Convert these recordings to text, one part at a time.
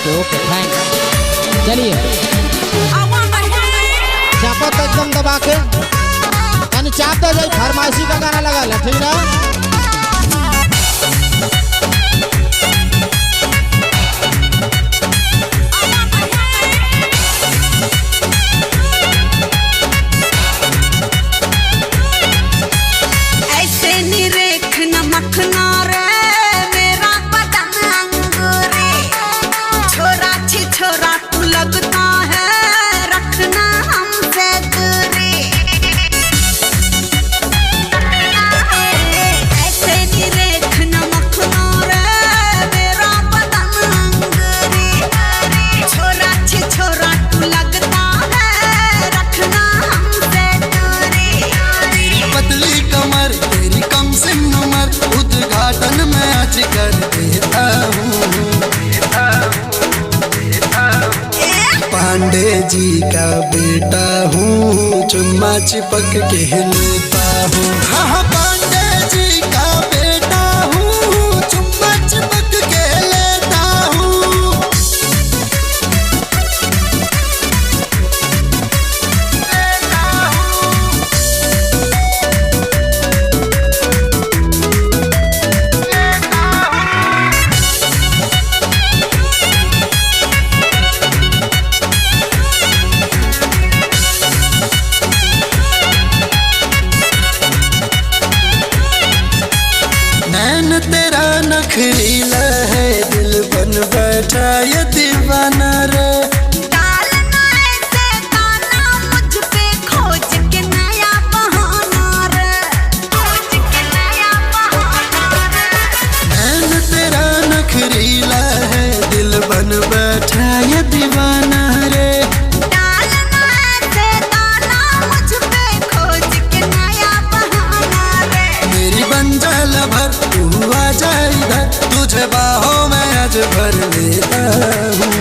ओके ओके thanks. चलिए चापो तो एकदम दबा के यानी चाप दे जाए फरमाइशी का गाना लगा ले, ठीक ना। पांडे जी का बेटा हूँ, चुम्मा चिपक के लेता हूँ। हाँ पांडे जी का बेटा हूँ, चुम्मा चिपक के लेता हूँ। नैन तेरा नखरीला है, दिल बन बैठा ये दीवाना रे। डालना ऐसे गाना मुझ पे, खोज के नया बहाना रे, खोज के नया बहाना रे। नैन तेरा नखरीला है, दिल बन बैठा ये दीवाना रे। डालना ऐसे गाना मुझ पे, खोज के नया बहाना रे। मेरी बंजाल भर तू आ जा इधर, तुझे बाहों में आज भर लेता हूँ।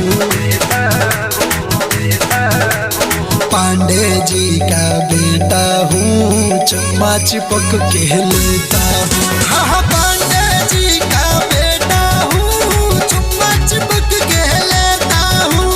पांडे जी का बेटा हूँ, चुम्मा चिपक के लेता हूँ। हाँ पांडे जी का बेटा हूँ, चुम्मा चिपक के लेता हूँ।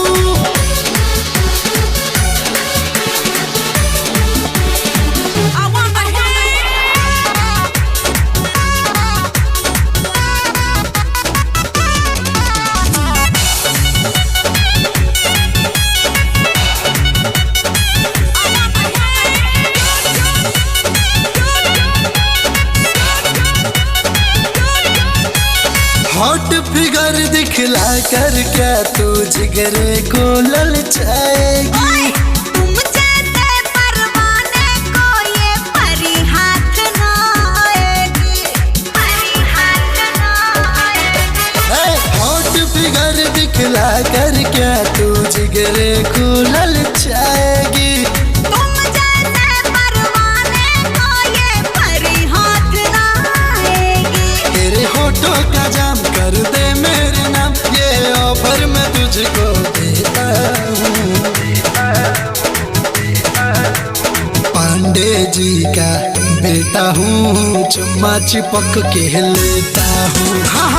हॉट फिगर दिखला कर क्या तू जिगरे को ललचाएगी। तुम जैसे परवाने को ये परी हाथ ना आएगी, परी हाथ ना आएगी। हॉट फिगर दिखला कर क्या तू जिगरे को ललचाएगी। तुम जैसे परवाने को ये परी हाथ ना आएगी। तेरे होठों का जाम कर दे मेरे नाम, ये ऑफर मैं तुझको देता हूँ। पांडे जी का बेटा हूँ, चुम्मा चिपक के लेता हूँ। हाँ